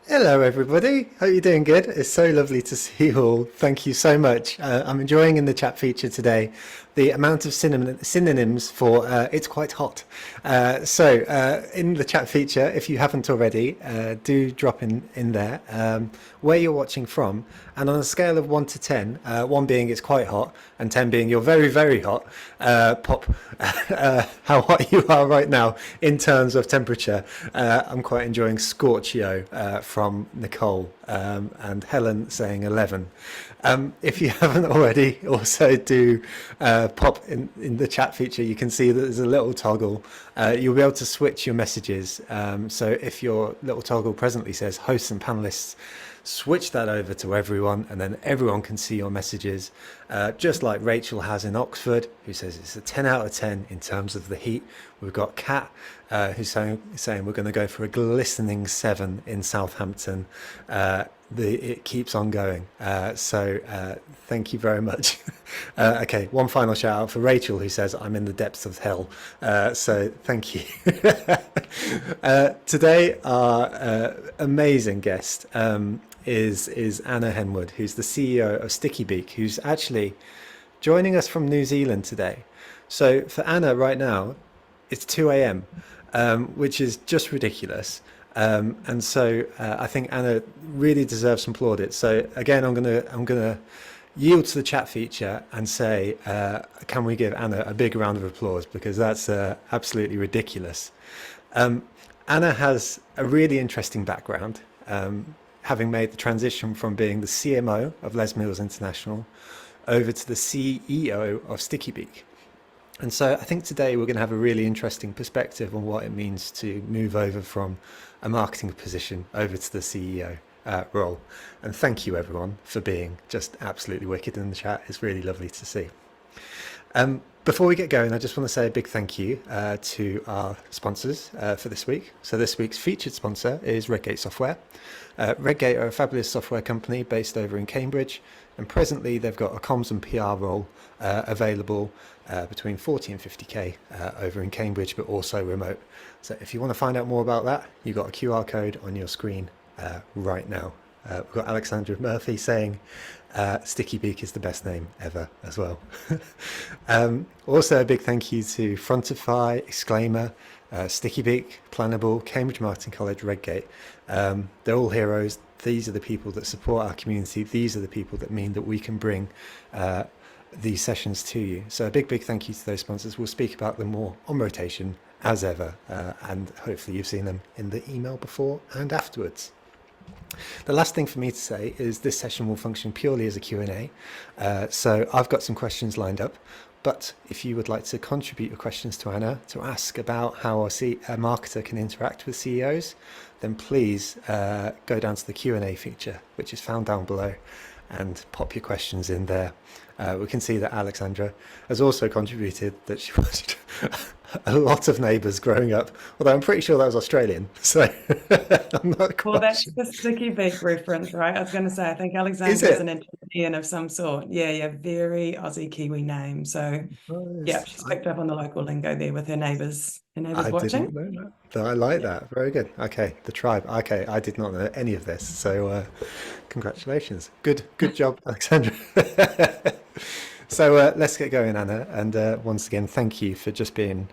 Hello, everybody. Hope you're doing good. It's so lovely to see you all. Thank you so much. I'm enjoying in the chat feature today the amount of synonyms for it's quite hot. In the chat feature, if you haven't already, do drop in there where you're watching from. And on a scale of 1 to 10, 1 being it's quite hot and 10 being you're very, very hot, pop how hot you are right now in terms of temperature. I'm quite enjoying Scorchio from Nicole and Helen saying 11. If you haven't already, also do pop in the chat feature. You can see that there's a little toggle. You'll be able to switch your messages. So if your little toggle presently says hosts and panelists, switch that over to everyone, and then everyone can see your messages, just like Rachel has in Oxford, who says it's a 10 out of 10 in terms of the heat. We've got Kat, who's saying we're going to go for a glistening 7 in Southampton. It keeps on going. Thank you very much. Okay, one final shout out for Rachel, who says I'm in the depths of hell. So thank you. Today, our amazing guest is Anna Henwood, who's the CEO of Stickybeak, who's actually joining us from New Zealand today. So for Anna right now, it's 2 a.m., which is just ridiculous. I think Anna really deserves some plaudits. So again, I'm gonna yield to the chat feature and say, can we give Anna a big round of applause, because that's absolutely ridiculous. Anna has a really interesting background, having made the transition from being the CMO of Les Mills International over to the CEO of Stickybeak. And so I think today we're going to have a really interesting perspective on what it means to move over from a marketing position over to the CEO role. And thank you everyone for being just absolutely wicked in the chat. It's really lovely to see. Before we get going, I just want to say a big thank you to our sponsors for this week. So this week's featured sponsor is Redgate Software. Redgate are a fabulous software company based over in Cambridge, and presently they've got a comms and PR role available between 40 and 50k over in Cambridge, but also remote. So if you want to find out more about that, you've got a QR code on your screen right now. We've got Alexandra Murphy saying Stickybeak is the best name ever as well. Also a big thank you to Frontify, Exclaimer, Stickybeak, Planable, Cambridge Marketing College, Redgate. They're all heroes. These are the people that support our community. These are the people that mean that we can bring these sessions to you. So a big thank you to those sponsors. We'll speak about them more on rotation as ever, and hopefully you've seen them in the email before and afterwards. The last thing for me to say is this session will function purely as a Q&A. So I've got some questions lined up, but if you would like to contribute your questions to Anna to ask about how a marketer can interact with CEOs, then please go down to the Q&A feature, which is found down below, and pop your questions in there. We can see that Alexandra has also contributed that she watched a lot of Neighbours growing up, although I'm pretty sure that was Australian, so I'm not quite Well, that's sure. the Stickybeak reference, right? I was going to say, I think Is Alexandra's it? an Italian of some sort. Yeah, very Aussie Kiwi name. So yeah, Nice. she's picked up on the local lingo there with her neighbours I didn't watching. know that. I like Yeah. that. Very good. Okay, the tribe. Okay, I did not know any of this, so congratulations. Good job, Alexandra. So let's get going, Anna. And once again, thank you for just being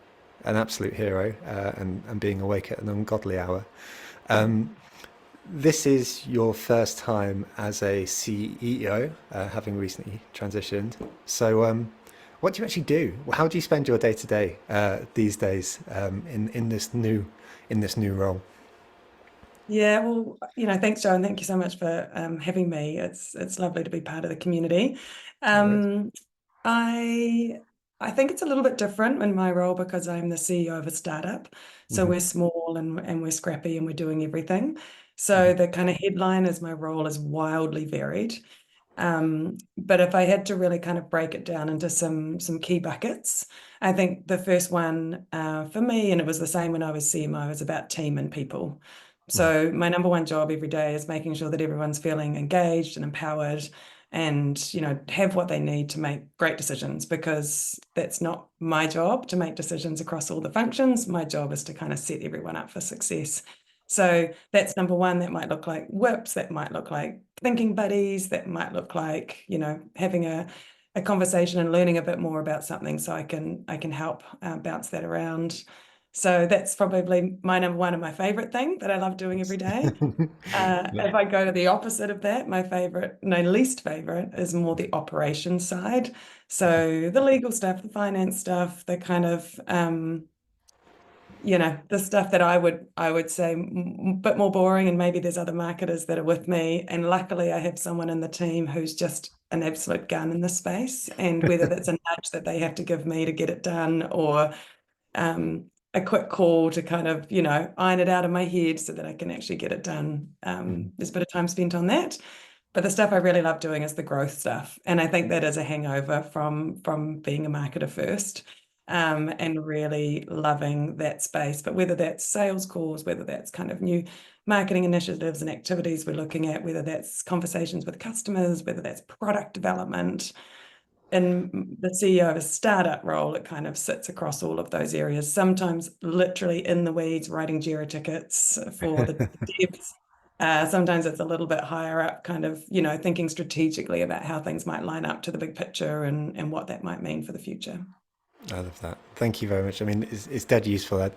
an absolute hero and being awake at an ungodly hour. This is your first time as a CEO, having recently transitioned. So what do you actually do? How do you spend your day to day these days in this new role? Yeah, well, thanks, Joe, and thank you so much for having me. It's lovely to be part of the community. No worries. Um, I I think it's a little bit different in my role because I'm the CEO of a startup. So Hmm. we're small and we're scrappy and we're doing everything. Hmm. So the kind of headline is my role is wildly varied. But if I had to really kind of break it down into some key buckets, I think the first one for me, and it was the same when I was CMO, is about team and people. Hmm. So my number one job every day is making sure that everyone's feeling engaged and empowered and have what they need to make great decisions, because that's not my job to make decisions across all the functions. My job is to kind of set everyone up for success. So that's number one. That might look like whips, that might look like thinking buddies, that might look like, having a conversation and learning a bit more about something so I can help bounce that around. So that's probably my number one and my favorite thing that I love doing every day. If I go to the opposite of that, my favorite, no, least favorite is more the operation side. So the legal stuff, the finance stuff, the kind of the stuff that I would say a bit more boring, and maybe there's other marketers that are with me. And luckily I have someone in the team who's just an absolute gun in this space. And whether that's a nudge that they have to give me to get it done, or a quick call to kind of, iron it out of my head so that I can actually get it done. There's a bit of time spent on that. But the stuff I really love doing is the growth stuff. And I think that is a hangover from being a marketer first, and really loving that space. But whether that's sales calls, whether that's kind of new marketing initiatives and activities we're looking at, whether that's conversations with customers, whether that's product development, in the CEO of a startup role, it kind of sits across all of those areas, sometimes literally in the weeds, writing JIRA tickets for the devs. Sometimes it's a little bit higher up, kind of, thinking strategically about how things might line up to the big picture and what that might mean for the future. I love that. Thank you very much. I mean, it's dead useful.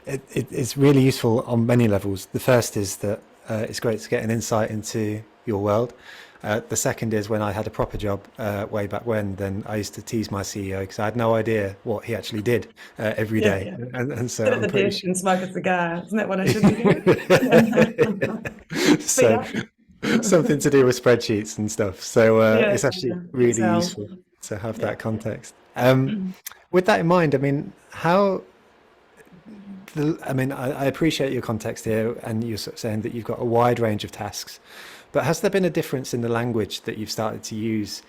It's really useful on many levels. The first is that it's great to get an insight into your world. The second is when I had a proper job way back when, then I used to tease my CEO because I had no idea what he actually did every Yeah, day. yeah. And so Sit at I'm the pretty desk sure. and smoke a cigar. Isn't that what I should be doing? Speed So up. something to do with spreadsheets and stuff. So Yeah, it's actually yeah. really Excel. useful to have Yeah. that context. With that in mind, I mean, I mean, I appreciate your context here, and you're sort of saying that you've got a wide range of tasks. But has there been a difference in the language that you've started to use,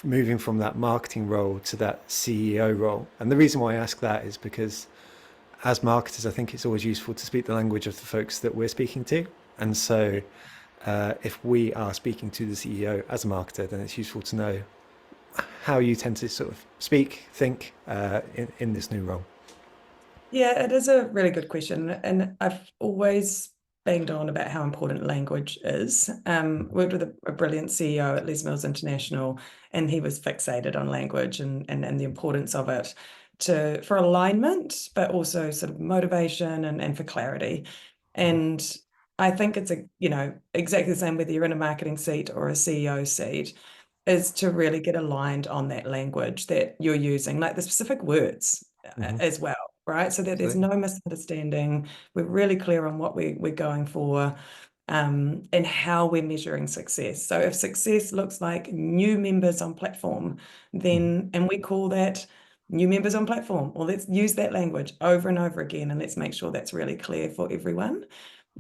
moving from that marketing role to that CEO role? And the reason why I ask that is because as marketers, I think it's always useful to speak the language of the folks that we're speaking to. And so if we are speaking to the CEO as a marketer, then it's useful to know how you tend to sort of speak, think in this new role. Yeah, it is a really good question. And I've always banged on about how important language is. Worked with a brilliant CEO at Les Mills International, and he was fixated on language and the importance of it for alignment, but also sort of motivation and for clarity. And I think it's exactly the same whether you're in a marketing seat or a CEO seat, is to really get aligned on that language that you're using, like the specific words Hmm. as well, right? So that there's Absolutely. no misunderstanding. We're really clear on what we're going for, and how we're measuring success. So if success looks like new members on platform, then, and we call that new members on platform, well, let's use that language over and over again, and let's make sure that's really clear for everyone.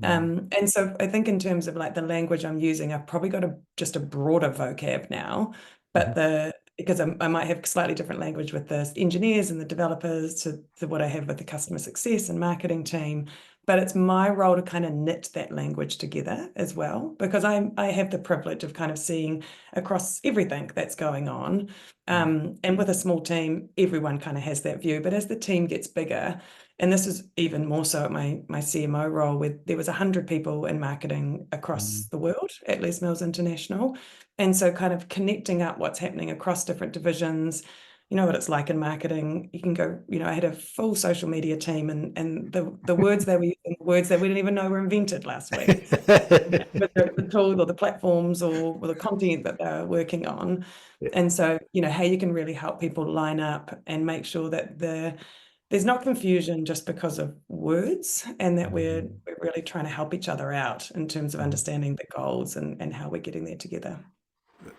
Mm. And so I think in terms of like the language I'm using, I've probably got just a broader vocab now, but Mhm. because I might have slightly different language with the engineers and the developers to what I have with the customer success and marketing team. But it's my role to kind of knit that language together as well, because I have the privilege of kind of seeing across everything that's going on. And with a small team, everyone kind of has that view. But as the team gets bigger, and this is even more so at my CMO role, where there was 100 people in marketing across Mm. the world at Les Mills International. And so kind of connecting up what's happening across different divisions. You know what it's like in marketing. You can go, I had a full social media team, and the words they were using, words that we didn't even know were invented last week. With the tools or the platforms or the content that they're working on. Yeah. And so, how you can really help people line up and make sure that there's not confusion just because of words, and that we're Mhm. really trying to help each other out in terms of Mhm. understanding the goals and how we're getting there together.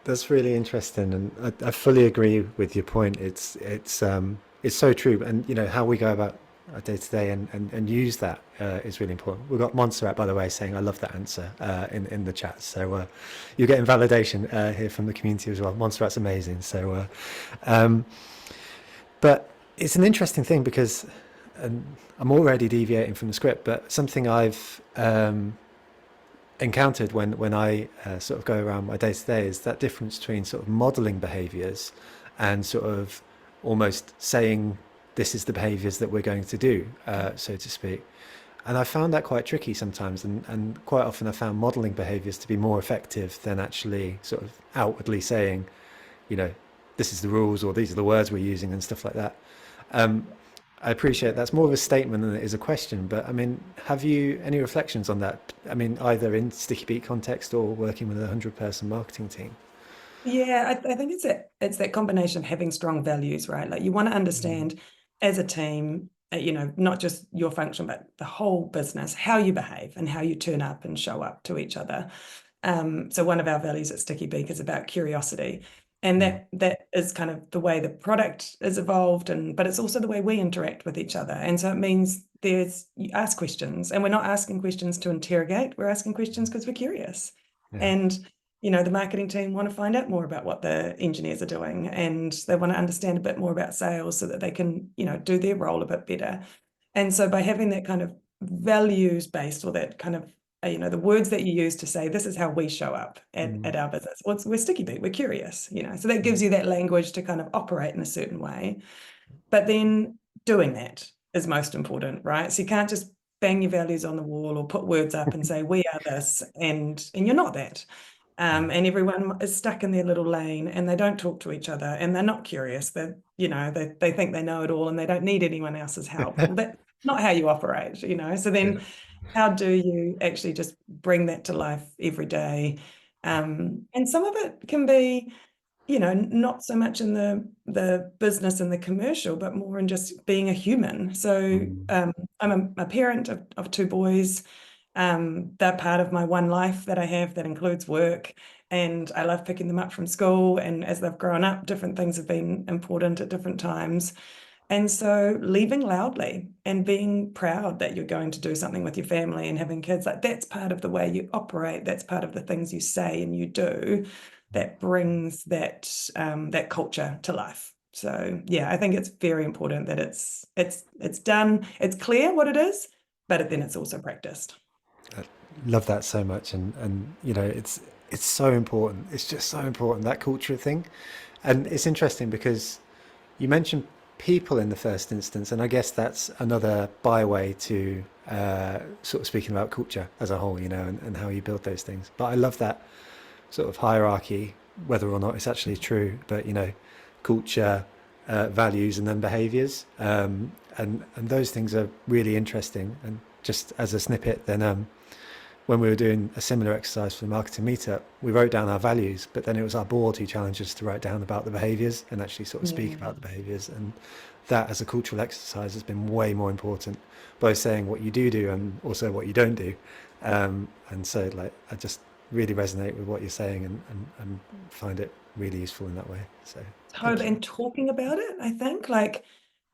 That's really interesting, and I fully agree with your point. It's so true, and how we go about our day to day and use that is really important. We've got Montserrat, by the way, saying I love that answer in the chat. So you're getting validation here from the community as well. Montserrat's amazing. So, but it's an interesting thing because I'm already deviating from the script, but something I've encountered when I sort of go around my day to day is that difference between sort of modeling behaviors and sort of almost saying this is the behaviors that we're going to do, so to speak. And I found that quite tricky sometimes, and quite often I found modeling behaviors to be more effective than actually sort of outwardly saying, you know, this is the rules or these are the words we're using and stuff like that. Um, I appreciate that's more of a statement than it is a question, but I mean, have you any reflections on that? I mean, either in Sticky Beat context or working with a 100-person marketing team? Yeah, I think it's that combination of having strong values, right? Like you want to Mm, understand as a team, not just your function, but the whole business, how you behave and how you turn up and show up to each other. So one of our values at Sticky Beak is about curiosity. And mm, that is kind of the way the product is evolved, but it's also the way we interact with each other. And so it means you ask questions, and we're not asking questions to interrogate, we're asking questions because we're curious. yeah. And the marketing team want to find out more about what the engineers are doing, and they want to understand a bit more about sales so that they can, do their role a bit better. And so by having that kind of values based, or that kind of, the words that you use to say, this is how we show up Mm, at our business. Well, we're Sticky Beak, we're curious, so that gives you that language to kind of operate in a certain way. But then doing that is most important, right? So you can't just bang your values on the wall or put words up and say, we are this, and you're not that. mm, And everyone is stuck in their little lane, and they don't talk to each other, and they're not curious. They think they know it all, and they don't need anyone else's help. Well, that's not how you operate. So yeah. then how do you actually just bring that to life every day? And some of it can be, not so much in the business and the commercial, but more in just being a human. So Mm, I'm a parent of two boys. They're part of my one life that I have that includes work, and I love picking them up from school. And as they've grown up, different things have been important at different times. And so leaving loudly and being proud that you're going to do something with your family and having kids, like that's part of the way you operate. That's part of the things you say and you do that brings that culture to life. So yeah, I think it's very important that it's done, it's clear what it is, but then it's also practiced. I love that so much, and it's so important. It's just so important, that culture thing. And it's interesting because you mentioned people in the first instance, and I guess that's another byway to sort of speaking about culture as a whole, and how you build those things. But I love that sort of hierarchy, whether or not it's actually true, but culture, values, and then behaviors. And those things are really interesting. And just as a snippet, then when we were doing a similar exercise for the marketing meetup, we wrote down our values, but then it was our board who challenged us to write down about the behaviors and actually sort of speak about the Yeah. behaviors. And that as a cultural exercise has been way more important, both saying what you do and also what you don't do. And so like, I just really resonate with what you're saying, and find it really useful in that way. So thank Totally. you. And talking about it, I think like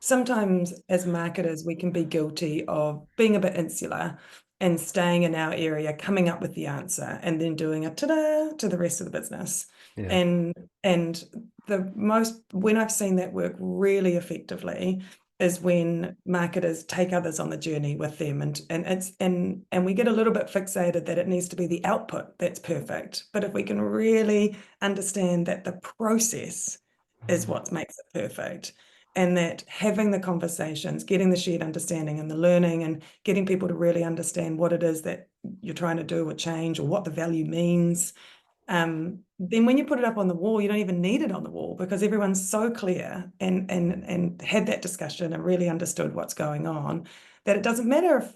sometimes as marketers, we can be guilty of being a bit insular and staying in our area, coming up with the answer, and then doing a ta-da to the rest of the business. Yeah. And and when I've seen that work really effectively is when marketers take others on the journey with them, and we get a little bit fixated that it needs to be the output that's perfect. But if we can really understand that the process is what makes it perfect. And that having the conversations, getting the shared understanding and the learning, and getting people to really understand what it is that you're trying to do or change, or what the value means. Then when you put it up on the wall, you don't even need it on the wall, because everyone's so clear and had that discussion and really understood what's going on, that it doesn't matter if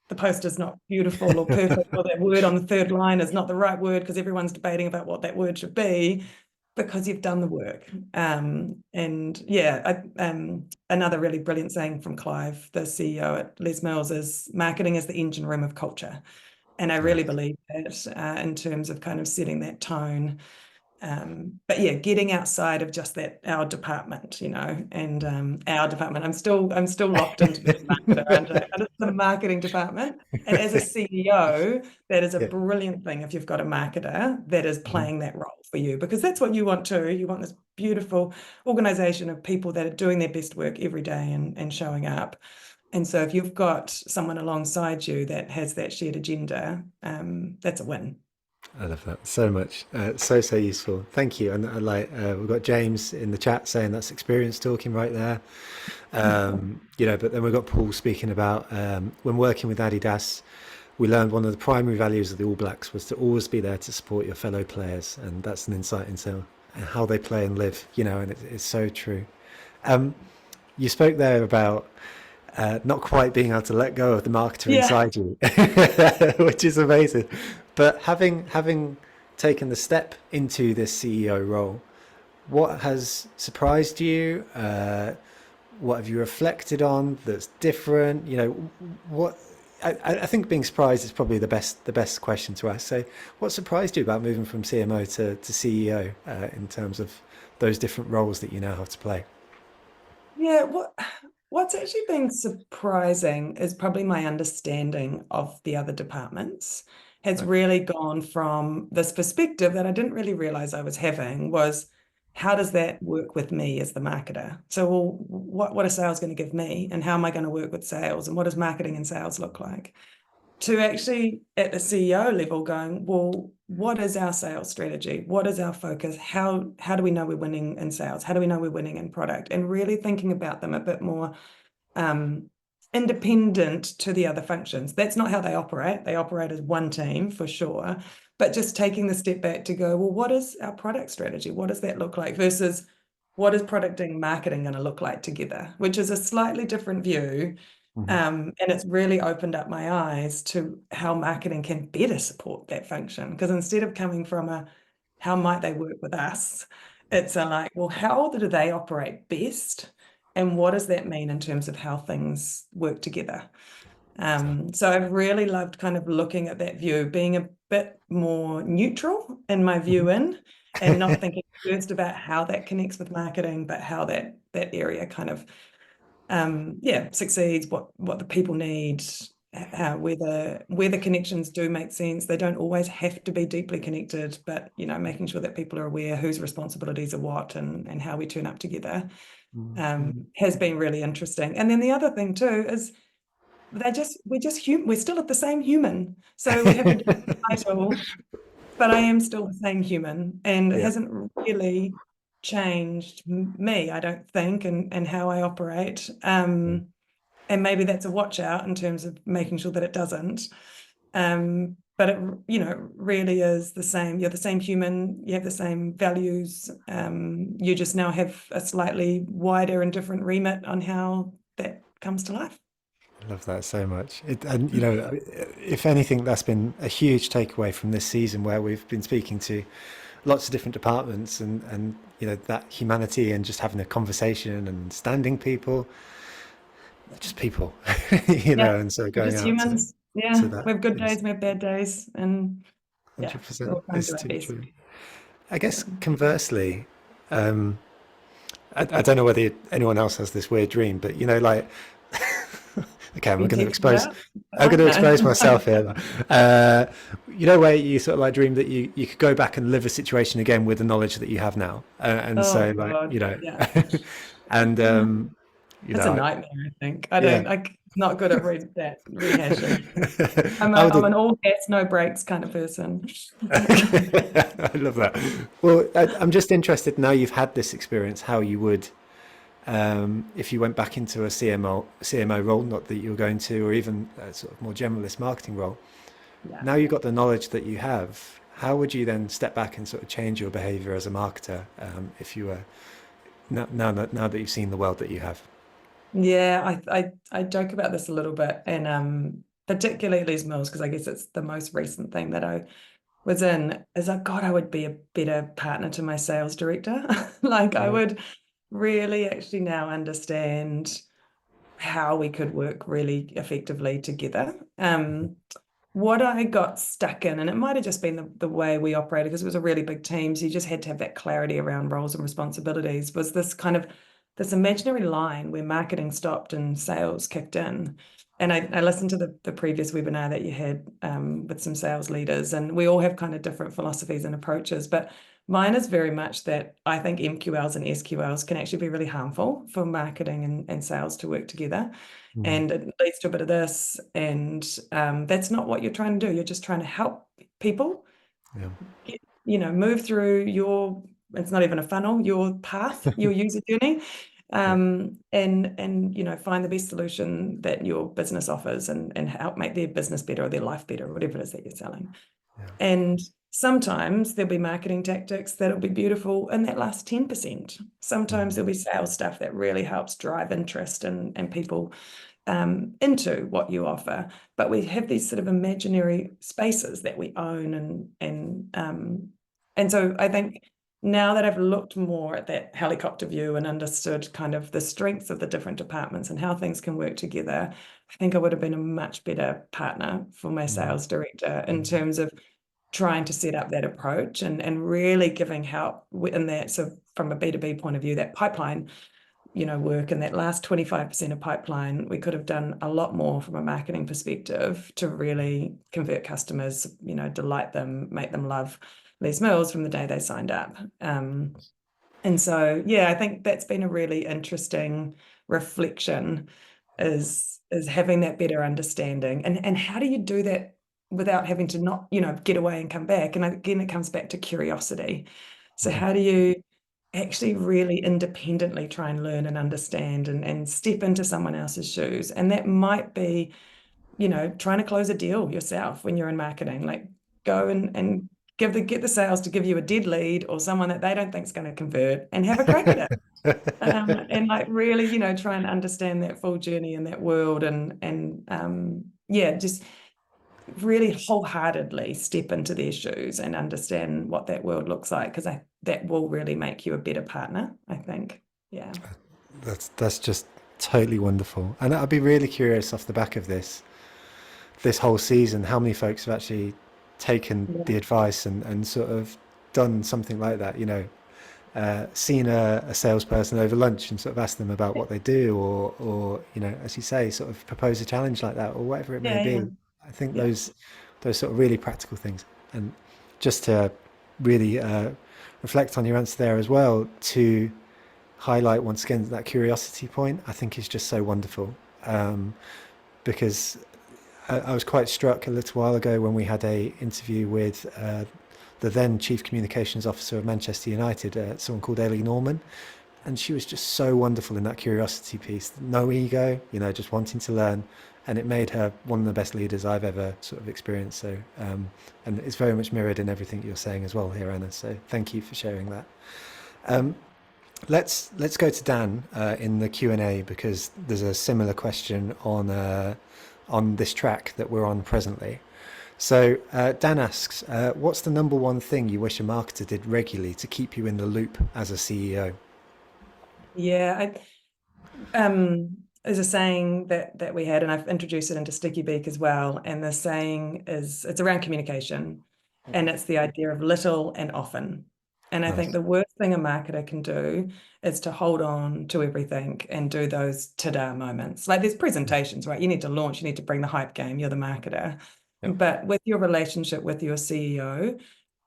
the post is not beautiful or perfect, or that word on the third line is not the right word because everyone's debating about what that word should be, because you've done the work. And yeah, another really brilliant saying from Clive, the CEO at Les Mills, is marketing is the engine room of culture. And I really Nice. believe that in terms of kind of setting that tone. But yeah, getting outside of just that our department, and our department. I'm still locked into being a marketer, aren't I? And it's the marketing department. And as a CEO, that is a Yeah. brilliant thing if you've got a marketer that is Mhm. playing that role for you, because that's what you want too. You want this beautiful organization of people that are doing their best work every day and showing up. And so if you've got someone alongside you that has that shared agenda, that's a win. I love that so much. So useful. Thank you. And we've got James in the chat saying that's experience talking right there. But then we've got Paul speaking about when working with Adidas, we learned one of the primary values of the All Blacks was to always be there to support your fellow players, and that's an insight into how they play and live. And it's so true. You spoke there about not quite being able to let go of the marketer Yeah. inside you, which is amazing. But having taken the step into this CEO role, what has surprised you? What have you reflected on that's different? What I think being surprised is probably the best question to ask. So, what surprised you about moving from CMO to CEO in terms of those different roles that you now have to play? Yeah, what's actually been surprising is probably my understanding of the other departments has Right. really gone from this perspective that I didn't really realize I was having was how does that work with me as the marketer? So, well, what are sales going to give me, and how am I going to work with sales, and what does marketing and sales look like? To actually at the CEO level going, well, what is our sales strategy? What is our focus? How do we know we're winning in sales? How do we know we're winning in product? And really thinking about them a bit more independent to the other functions. That's not how they operate. They operate as one team for sure, but just taking the step back to go, well, what is our product strategy? What does that look like versus what is product and marketing going to look like together, which is a slightly different view. Mhm. And it's really opened up my eyes to how marketing can better support that function. Because instead of coming from a how might they work with us, it's a like, well, how do they operate best? And what does that mean in terms of how things work together? So I've really loved kind of looking at that view, being a bit more neutral in my view in, and not thinking first about how that connects with marketing, but how that area kind of succeeds, what the people need, where the connections do make sense. They don't always have to be deeply connected, but making sure that people are aware whose responsibilities are what and how we turn up together has been really interesting. And then the other thing too is we're just human. We're still at the same human. So we have a different title, but I am still the same human, and it Yeah, hasn't really changed me, I don't think, and how I operate. And maybe that's a watch out in terms of making sure that it doesn't. But it, really is the same. You're the same human. You have the same values. You just now have a slightly wider and different remit on how that comes to life. I love that so much. And if anything, that's been a huge takeaway from this season, where we've been speaking to lots of different departments, and that humanity and just having a conversation and understanding people, just people, Yeah, and so we're going just out humans. to Yeah, that we have good is days, we have bad days, and yeah, we're 100% all trying to is do our too best. true. I Yeah. guess conversely, I don't know whether anyone else has this weird dream, but okay, You texted it out? I'm going Right? to No. expose myself here. Uh, where you sort of like dream that you could go back and live a situation again with the knowledge that you have now, and Oh so God. Yeah. and It's a nightmare, I think. I yeah. don't, I'm not good at rehashing. I'm I a, would I'm have. an all gas, no breaks kind of person. I love that. Well, I'm just interested now you've had this experience, how you would, if you went back into a CMO role, not that you're going to, or even a sort of more generalist marketing role. Yeah. Now you've got the knowledge that you have. How would you then step back and sort of change your behavior as a marketer if you were now that you've seen the world that you have? Yeah, I joke about this a little bit, and particularly at Les Mills, because I guess it's the most recent thing that I was in, is like, God, I would be a better partner to my sales director. Like I Right. would really actually now understand how we could work really effectively together. What I got stuck in, and it might have just been the way we operated because it was a really big team, so you just had to have that clarity around roles and responsibilities, was this imaginary line where marketing stopped and sales kicked in. And I listened to the previous webinar that you had with some sales leaders, and we all have kind of different philosophies and approaches, but mine is very much that I think MQLs and SQLs can actually be really harmful for marketing and sales to work together. Mhm. And it leads to a bit of this, and that's not what you're trying to do. You're just trying to help people Yeah. Move through your, it's not even a funnel, your path, your user journey, Yeah. and find the best solution that your business offers, and help make their business better or their life better, or whatever it is that you're selling. Yeah. And sometimes there'll be marketing tactics that'll be beautiful in that last 10%. Sometimes there'll be sales stuff that really helps drive interest and people into what you offer. But we have these sort of imaginary spaces that we own, and so I think now that I've looked more at that helicopter view and understood kind of the strengths of the different departments and how things can work together, I think I would have been a much better partner for my Mm. sales director in terms of trying to set up that approach and really giving help in that. So from a B2B point of view, that pipeline work in that last 25% of pipeline, we could have done a lot more from a marketing perspective to really convert customers, delight them, make them love Les Mills from the day they signed up. And so, yeah, I think that's been a really interesting reflection, is having that better understanding. And how do you do that without having to not, get away and come back? And again, it comes back to curiosity. So Mhm. how do you actually really independently try and learn and understand and step into someone else's shoes? And that might be, trying to close a deal yourself when you're in marketing. Like, go and get the sales to give you a dead lead or someone that they don't think is going to convert, and have a crack at it. And like really, try and understand that full journey in that world, and yeah, just really wholeheartedly step into their shoes and understand what that world looks like, because that will really make you a better partner, I think. Yeah. That's just totally wonderful. And I'd be really curious off the back of this whole season, how many folks have actually taken Yeah. the advice and sort of done something like that, seen a salesperson over lunch and sort of asked them about what they do, or as you say, sort of propose a challenge like that, or whatever it may Yeah. Yeah. be. I think Yeah. those sort of really practical things. And just to really reflect on your answer there as well, to highlight once again that curiosity point, I think is just so wonderful. Because I was quite struck a little while ago when we had a interview with the then Chief Communications Officer of Manchester United, someone called Ellie Norman, and she was just so wonderful in that curiosity piece. No ego, just wanting to learn, and it made her one of the best leaders I've ever sort of experienced. So, and it's very much mirrored in everything you're saying as well here, Anna. So, thank you for sharing that. Let's go to Dan in the Q&A, because there's a similar question on this track that we're on presently. So Dan asks, what's the number one thing you wish a marketer did regularly to keep you in the loop as a CEO? Yeah. There's a saying that we had, and I've introduced it into Stickybeak as well. And the saying is, it's around communication, and it's the idea of little and often. And I think Nice. the worst thing a marketer can do is to hold on to everything and do those ta-da moments. Like, there's presentations, right? You need to launch, you need to bring the hype game, you're the marketer. Yep. But with your relationship with your CEO,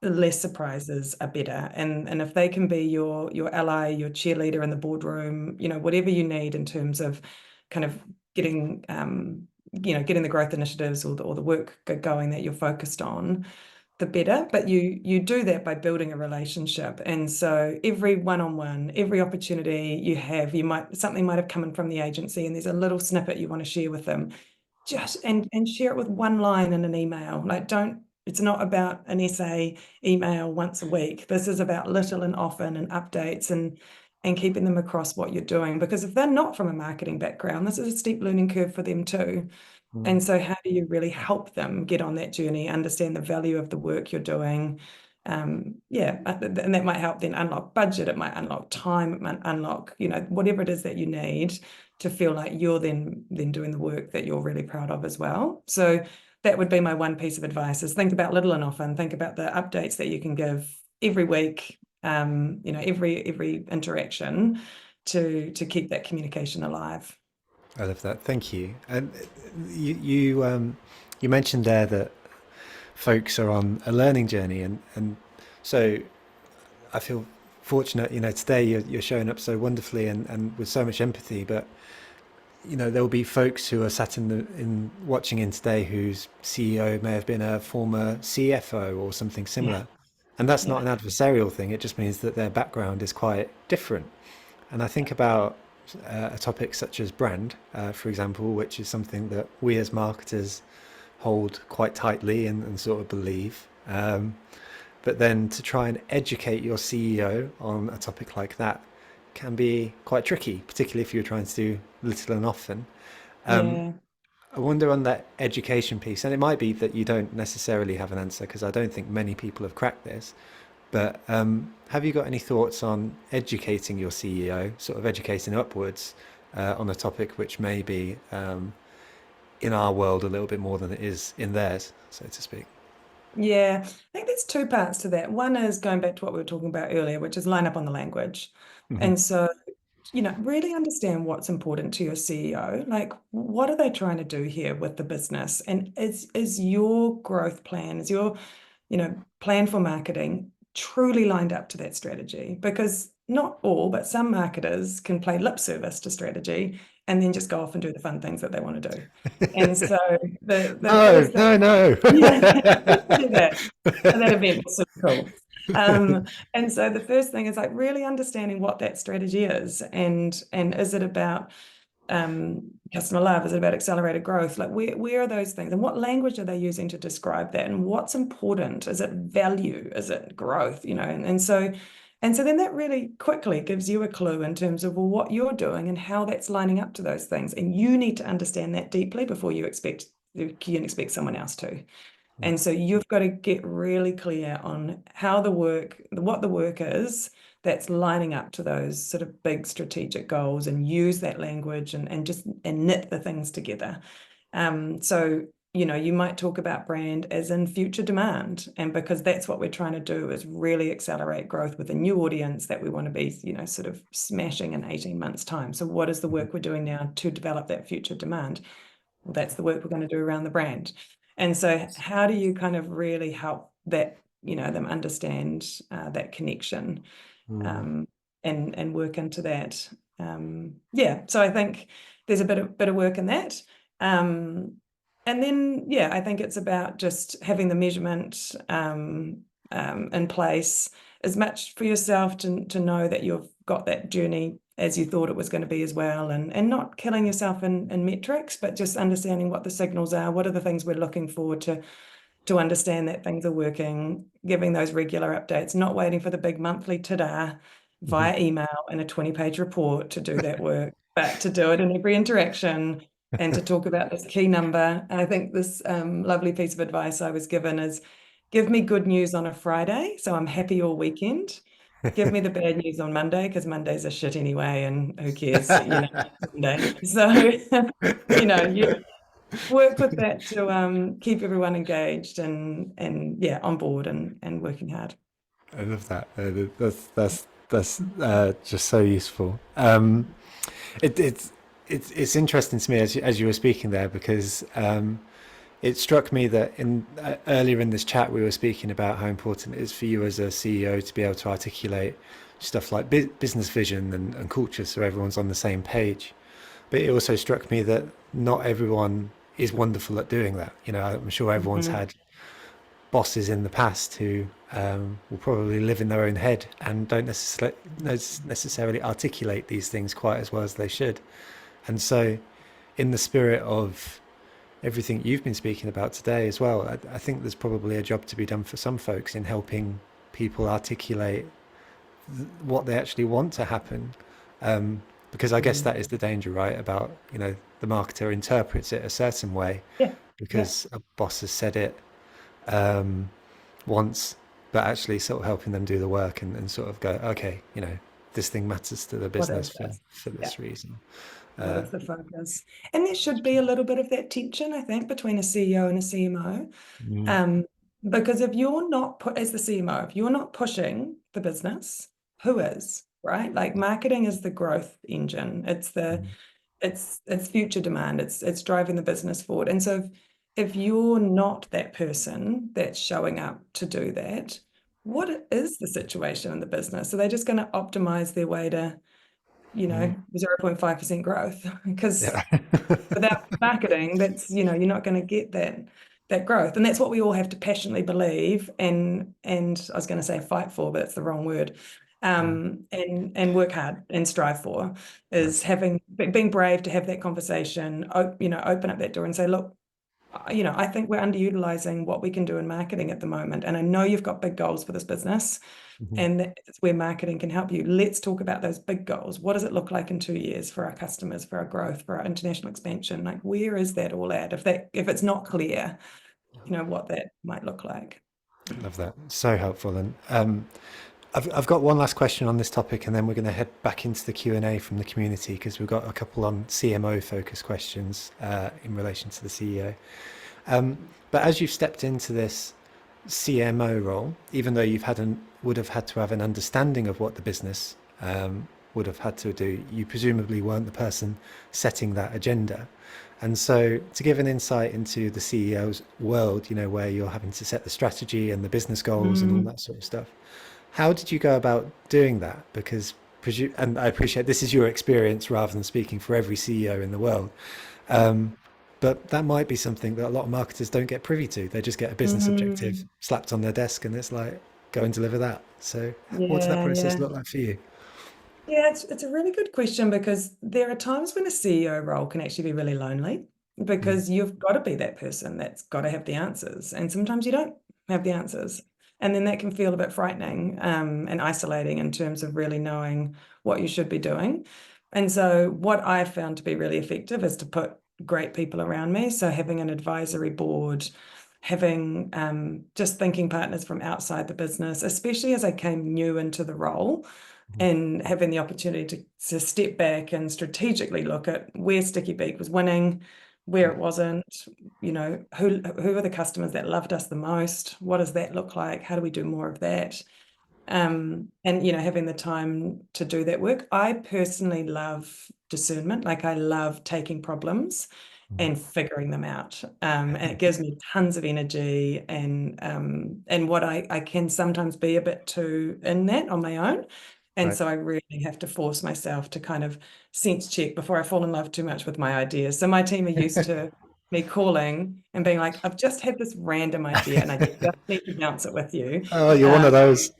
less surprises are better. And if they can be your ally, your cheerleader in the boardroom, whatever you need in terms of kind of getting getting the growth initiatives or the work going that you're focused on, the better. But you do that by building a relationship. And so every one-on-one, every opportunity you have, something might have come in from the agency, and there's a little snippet you want to share with them, just and share it with one line in an email. Like, it's not about an essay email once a week. This is about little and often, and updates, and keeping them across what you're doing. Because if they're not from a marketing background, this is a steep learning curve for them too. Mm. And so how do you really help them get on that journey, understand the value of the work you're doing? Yeah, and that might help then unlock budget, it might unlock time, it might unlock, whatever it is that you need to feel like you're then doing the work that you're really proud of as well. So that would be my one piece of advice, is think about little and often, think about the updates that you can give every week, every interaction, to keep that communication alive. I love that. Thank you. And you mentioned there that folks are on a learning journey, and so I feel fortunate. Today you're showing up so wonderfully and with so much empathy, but there will be folks who are sat in watching in today whose CEO may have been a former CFO or something Yeah, similar. And that's not yeah, an adversarial thing. It just means that their background is quite different. And I think about a topic such as brand, for example, which is something that we as marketers hold quite tightly and sort of believe. But then to try and educate your CEO on a topic like that can be quite tricky, particularly if you're trying to do little and often. yeah. I wonder on that education piece, and it might be that you don't necessarily have an answer because I don't think many people have cracked this. But have you got any thoughts on educating your CEO, sort of educating upwards on a topic which may be in our world a little bit more than it is in theirs, so to speak? Yeah, I think there's two parts to that. One is going back to what we were talking about earlier, which is line up on the language. Hmm. And so, really understand what's important to your CEO. Like, what are they trying to do here with the business? And is your growth plan, is your, plan for marketing truly lined up to that strategy? Because not all, but some marketers can play lip service to strategy and then just go off and do the fun things that they want to do. And so the No, first thing, no, no. yeah, do that. And that event was super cool. Um, and so the first thing is like really understanding what that strategy is, and is it about customer love? Is it about accelerated growth? Like where are those things, and what language are they using to describe that? And what's important? Is it value? Is it growth? And so then that really quickly gives you a clue in terms of, well, what you're doing and how that's lining up to those things. And you need to understand that deeply before you can expect someone else to. And so you've got to get really clear on what the work is that's lining up to those sort of big strategic goals, and use that language and knit the things together. So, you might talk about brand as in future demand. And because that's what we're trying to do, is really accelerate growth with a new audience that we want to be, sort of smashing in 18 months' time. So what is the work we're doing now to develop that future demand? Well, that's the work we're going to do around the brand. And so how do you kind of really help that, them understand that connection, Mm, um, and work into that? Yeah, so I think there's a bit of work in that. Um, and then, yeah, I think it's about just having the measurement in place as much for yourself to know that you've got that journey as you thought it was going to be as well, and not killing yourself in metrics, but just understanding what the signals are, what are the things we're looking for to understand that things are working, giving those regular updates, not waiting for the big monthly ta-da mhm. via email and a 20-page report to do that work, but to do it in every interaction and to talk about this key number. And I think this lovely piece of advice I was given is, give me good news on a Friday, so I'm happy all weekend. Give me the bad news on Monday, because Mondays are shit anyway, and who cares, Monday. So, you work with that to keep everyone engaged and yeah, on board and working hard. I love that. That's just so useful. It, it's interesting to me as you were speaking there because it struck me that in earlier in this chat we were speaking about how important it is for you as a CEO to be able to articulate stuff like business vision and culture so everyone's on the same page. But it also struck me that not everyone is wonderful at doing that. I'm sure everyone's Mhm. had bosses in the past who will probably live in their own head and don't necessarily articulate these things quite as well as they should. And so, in the spirit of everything you've been speaking about today as well, I think there's probably a job to be done for some folks in helping people articulate what they actually want to happen. Because I guess Mhm. that is the danger, right? About, the marketer interprets it a certain way Yeah, yeah, because a boss has said it um, once, but actually sort of helping them do the work and sort of go, okay, this thing matters to the what is business for, this? for Yeah, this reason. what Uh, is the focus? And there should be a little bit of that tension, I think, between a CEO and a CMO. mm, Um, because if you're not as the CMO, if you're not pushing the business, who is, right? Like marketing is the growth engine. mm, It's future demand. It's driving the business forward. And so if you're not that person that's showing up to do that, what is the situation in the business? Are they just going to optimize their way to Mm. 0.5% growth. Because Yeah. without marketing, that's, you're not going to get that growth. And that's what we all have to passionately believe and I was going to say fight for, but it's the wrong word. Mm. And work hard and strive for, is Nice. being brave to have that conversation, open up that door and say, look, I think we're underutilizing what we can do in marketing at the moment. And I know you've got big goals for this business, Mhm. and that's where marketing can help you. Let's talk about those big goals. What does it look like in 2 years for our customers, for our growth, for our international expansion? Like, where is that all at? If it's not clear, what that might look like. Love that. So helpful. And I've got one last question on this topic, and then we're going to head back into the Q&A from the community because we've got a couple on CMO focused questions in relation to the CEO. But as you've stepped into this CMO role, even though would have had to have an understanding of what the business would have had to do, you presumably weren't the person setting that agenda. And so to give an insight into the CEO's world, where you're having to set the strategy and the business goals and all Mm, that sort of stuff, how did you go about doing that? Because, and I appreciate this is your experience rather than speaking for every CEO in the world. Um, but that might be something that a lot of marketers don't get privy to. They just get a business objective mm, slapped on their desk and it's like, go and deliver that. So what did that yeah, process yeah. look like for you? Yeah, it's a really good question, because there are times when a CEO role can actually be really lonely, Mm, because you've got to be that person that's got to have the answers. And sometimes you don't have the answers. And then that can feel a bit frightening, and isolating in terms of really knowing what you should be doing. And so what I found to be really effective is to put great people around me. So having an advisory board, having just thinking partners from outside the business, especially as I came new into the role, mhm, and having the opportunity to step back and strategically look at where Stickybeak was winning, where yeah, it wasn't, who are the customers that loved us the most? What does that look like? How do we do more of that? And having the time to do that work. I personally love discernment. Like, I love taking problems mhm, and figuring them out. And it gives me tons of energy, and what I can sometimes be a bit too in that on my own. And right. so I really have to force myself to kind of sense check before I fall in love too much with my ideas. So my team are used to me calling and being like, I've just had this random idea and I just need to bounce it with you. Oh, you're one Um, of those.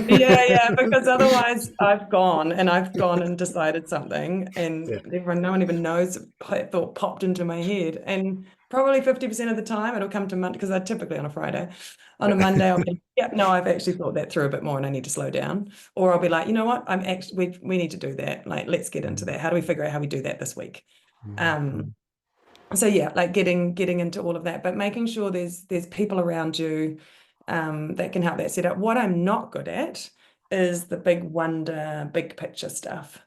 yeah, because otherwise I've gone and decided something, Yeah. and no one even knows a thought popped into my head. And probably 50% of the time it'll come to Monday, because I typically on a Friday. On a Monday, I'll be like, yeah, no, I've actually thought that through a bit more and I need to slow down. Or I'll be like, you know what, I'm actually we need to do that. Like, let's get into Mm, that. How do we figure out how we do that this week? mm, Um, mm, so yeah, like getting into all of that, but making sure there's people around you that can help that set up. What I'm not good at is the big picture stuff.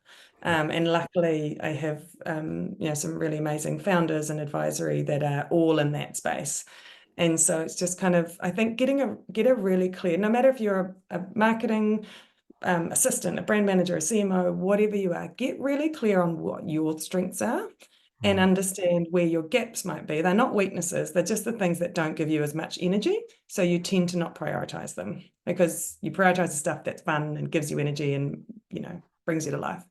yeah. And luckily I have some really amazing founders and advisory that are all in that space. And so it's just kind of, I think, get a really clear, no matter if you're a marketing assistant, a brand manager, a CMO, whatever you are, get really clear on what your strengths are and Mm, understand where your gaps might be. They're not weaknesses, they're just the things that don't give you as much energy. So you tend to not prioritize them, because you prioritize the stuff that's fun and gives you energy and, brings you to life.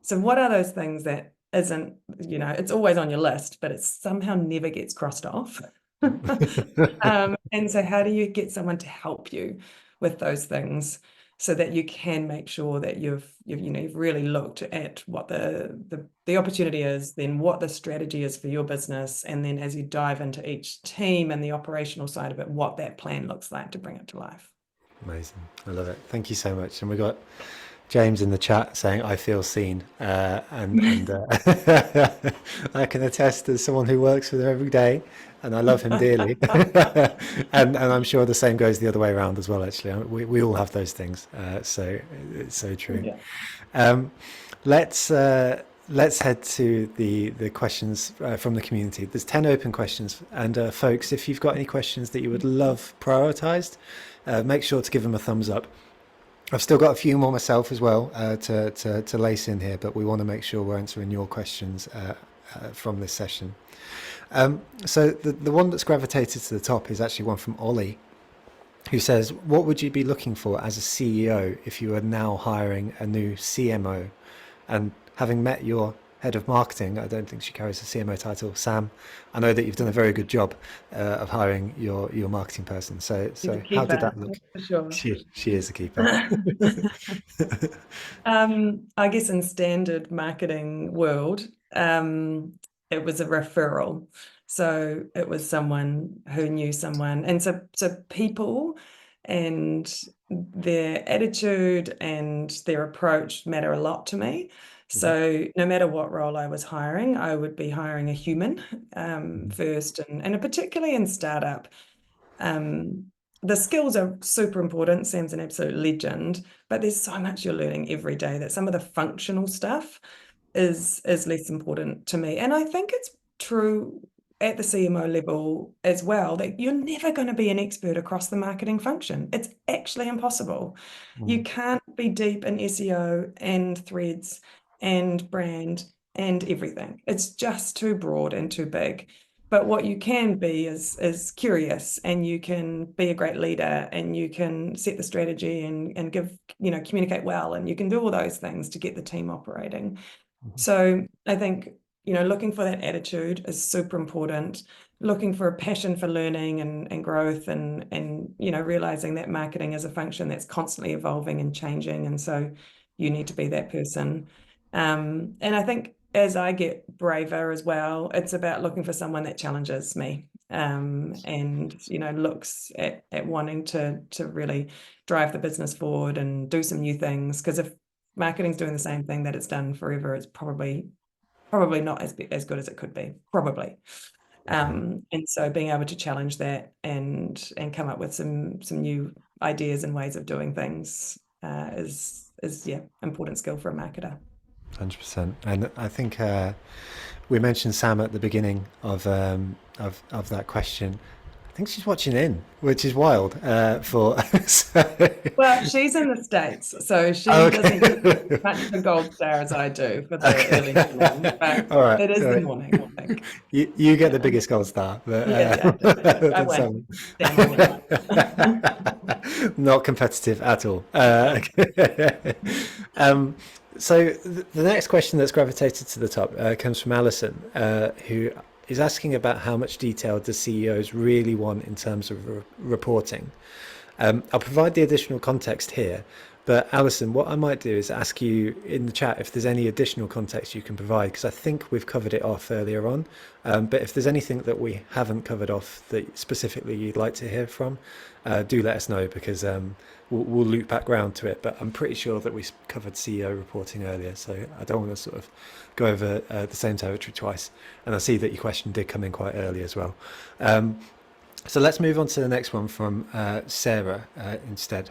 So what are those things that isn't, it's always on your list, but it somehow never gets crossed off? And so how do you get someone to help you with those things, so that you can make sure that you've really looked at what the opportunity is, then what the strategy is for your business, and then as you dive into each team and the operational side of it, what that plan looks like to bring it to life. amazing. I love it. Thank you so much. And we got James in the chat saying, "I feel seen," and I can attest as someone who works with him every day, and I love him dearly. And I'm sure the same goes the other way around as well. Actually, we all have those things, so it's so true. Yeah. Um, let's head to the questions from the community. There's 10 open questions, and folks, if you've got any questions that you would love prioritized, make sure to give them a thumbs up. I've still got a few more myself as well to lace in here, but we want to make sure we're answering your questions from this session. So the one that's gravitated to the top is actually one from Ollie, who says, "What would you be looking for as a CEO if you are now hiring a new CMO? And having met your head of marketing, I don't think she carries the CMO title, Sam. I know that you've done a very good job of hiring your marketing person. She's a So how did keeper, that look? for sure. She is a keeper. I guess in standard marketing world, it was a referral. So it was someone who knew someone. And so people and their attitude and their approach matter a lot to me. So no matter what role I was hiring, I would be hiring a human first, and particularly in startup. Um, the skills are super important. Sam's an absolute legend, but there's so much you're learning every day that some of the functional stuff is less important to me. And I think it's true at the CMO level as well, that you're never going to be an expert across the marketing function. It's actually impossible. You Mm, can't be deep in SEO and threads and brand and everything. It's just too broad and too big. But what you can be is curious, and you can be a great leader, and you can set the strategy and give, communicate well, and you can do all those things to get the team operating. So I think, looking for that attitude is super important. Looking for a passion for learning and growth, and realizing that marketing is a function that's constantly evolving and changing. And so you need to be that person. And I think as I get braver as well, it's about looking for someone that challenges me, and looks at wanting to really drive the business forward and do some new things. Because if marketing's doing the same thing that it's done forever, it's probably not as good as it could be, probably. And so being able to challenge that and come up with some new ideas and ways of doing things is yeah, important skill for a marketer. 100%. And I think we mentioned Sam at the beginning of that question. I think she's watching in, which is wild. For so, Well, she's in the States, so she doesn't get as okay. much of a gold star as I do for the early morning, Okay. but All right. it is All the right. morning, I think. You get the Yeah. biggest gold star, but Yeah, yeah, definitely. I that's win. Damn, I win. not competitive at all. No. Um, so the next question that's gravitated to the top comes from Alison, who is asking about how much detail do CEOs really want in terms of reporting. I'll provide the additional context here, but Alison, what I might do is ask you in the chat if there's any additional context you can provide, because I think we've covered it off earlier on. But if there's anything that we haven't covered off that specifically you'd like to hear from, do let us know, because we'll loop back round to it. But I'm pretty sure that we covered CEO reporting earlier, so I don't want to sort of go over the same territory twice. And I see that your question did come in quite early as well. So let's move on to the next one from Sarah instead.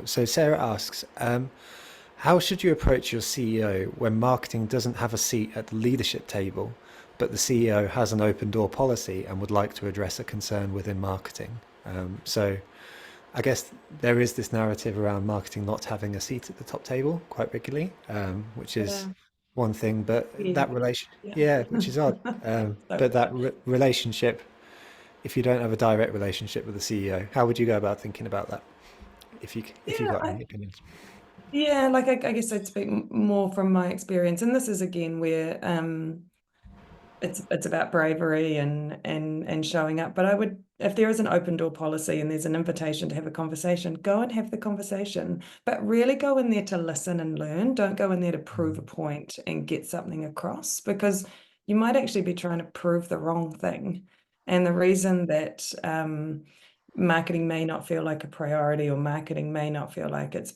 So Sarah asks, how should you approach your CEO when marketing doesn't have a seat at the leadership table, but the CEO has an open door policy and would like to address a concern within marketing? So I guess there is this narrative around marketing not having a seat at the top table quite regularly, which is Yeah. one thing, but Yeah. that relation, Yeah. yeah, which is odd. So But that relationship, if you don't have a direct relationship with the CEO, how would you go about thinking about that? If you yeah, got any opinions? yeah, like I guess I'd speak more from my experience, and this is again where it's about bravery and showing up. But I would, if there is an open door policy and there's an invitation to have a conversation, go and have the conversation, but really go in there to listen and learn. Don't go in there to prove a point and get something across, because you might actually be trying to prove the wrong thing. And the reason that marketing may not feel like a priority, or marketing may not feel like it's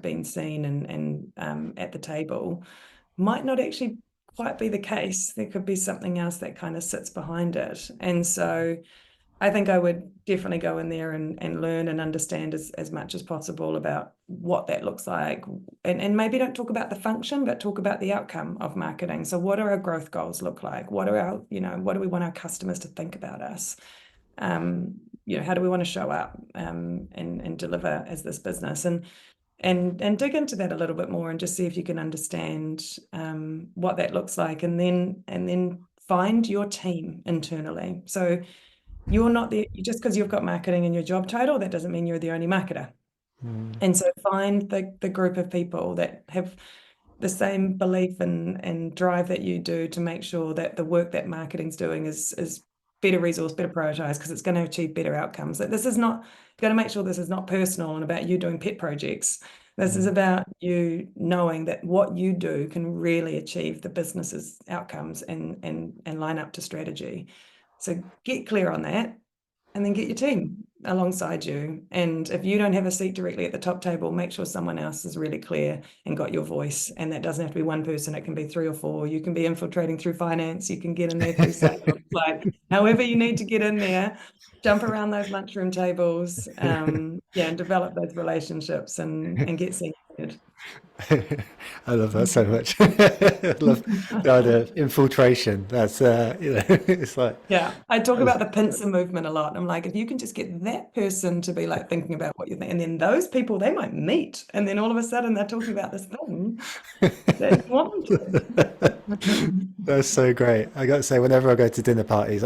being seen and at the table, might not actually quite be the case. There could be something else that kind of sits behind it. And so I think I would definitely go in there and learn and understand as much as possible about what that looks like. And maybe don't talk about the function, but talk about the outcome of marketing. So what do our growth goals look like? What are our, what do we want our customers to think about us? How do we want to show up and deliver as this business? And dig into that a little bit more and just see if you can understand what that looks like, and then find your team internally. So you're not there just because you've got marketing in your job title, that doesn't mean you're the only marketer. Mm, And so find the group of people that have the same belief and drive that you do to make sure that the work that marketing's doing is better resourced, better prioritized, because it's going to achieve better outcomes. That this is not, you've got to make sure this is not personal and about you doing pet projects. This is about you knowing that what you do can really achieve the business's outcomes and line up to strategy. So get clear on that, and then get your team alongside you. And if you don't have a seat directly at the top table, make sure someone else is really clear and got your voice. And that doesn't have to be one person, it can be 3 or 4. You can be infiltrating through finance, you can get in there through sales, like however you need to get in there, jump around those lunchroom tables, and develop those relationships and get seen. I love that so much. I love the idea of infiltration. That's it's like Yeah, I talk about the pincer movement a lot. I'm like, if you can just get that person to be like thinking about what you think, and then those people, they might meet, and then all of a sudden they're talking about this thing that you want them to. that's so great. I got to say, whenever I go to dinner parties,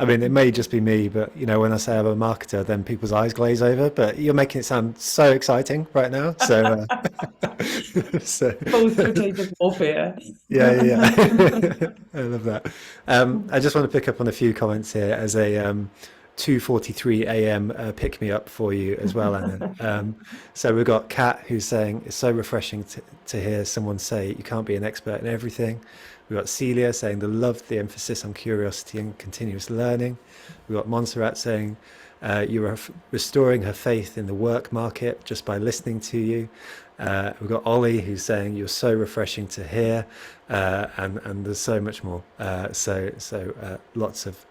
I mean, it may just be me, but when I say I'm a marketer, then people's eyes glaze over. But you're making it sound so exciting right now. So, so Full strategic warfare. yeah, yeah, yeah. I love that. I just want to pick up on a few comments here as a 2:43 a.m. Pick me up for you as well, Anna. So we've got Kat who's saying it's so refreshing to hear someone say you can't be an expert in everything. We've got Celia saying the emphasis on curiosity and continuous learning. We've got Montserrat saying you are restoring her faith in the work market just by listening to you. We've got Ollie who's saying you're so refreshing to hear, and there's so much more. So lots of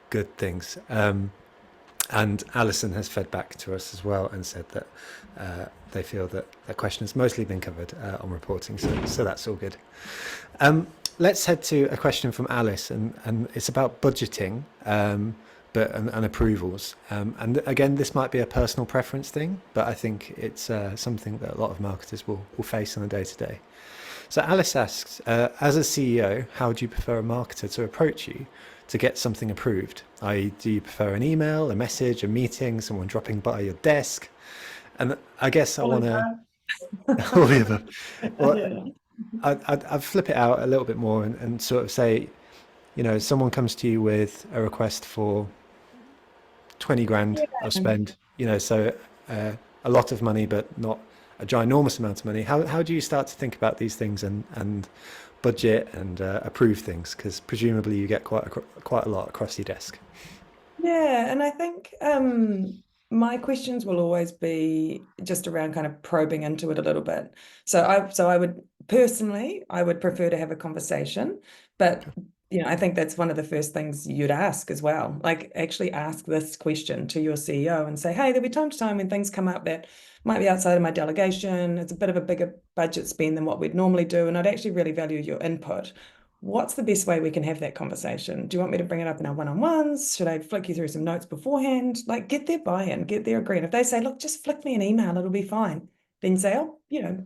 good things. And Alison has fed back to us as well and said that they feel that their question has mostly been covered on reporting, so that's all good. Let's head to a question from Alice, and it's about budgeting, and approvals. And again, this might be a personal preference thing, but I think it's something that a lot of marketers will face on a day-to-day. So Alice asks, as a CEO, how do you prefer a marketer to approach you to get something approved? I.e., do you prefer an email, a message, a meeting, someone dropping by your desk? And I guess I want to all the above. Well, Yeah. I'd flip it out a little bit more and sort of say, someone comes to you with a request for 20 grand of spend, so a lot of money, but not a ginormous amount of money. How do you start to think about these things and budget and approve things? Because presumably you get quite a lot across your desk. Yeah, and I think my questions will always be just around kind of probing into it a little bit. So I would personally, I would prefer to have a conversation, but I think that's one of the first things you'd ask as well. Like actually ask this question to your CEO and say, hey, there'll be time to time when things come up that might be outside of my delegation. It's a bit of a bigger budget spend than what we'd normally do, and I'd actually really value your input. What's the best way we can have that conversation? Do you want me to bring it up in our one-on-ones? Should I flick you through some notes beforehand? Like get their buy-in, get their agreement. If they say, look, just flick me an email, it'll be fine. Then say, oh,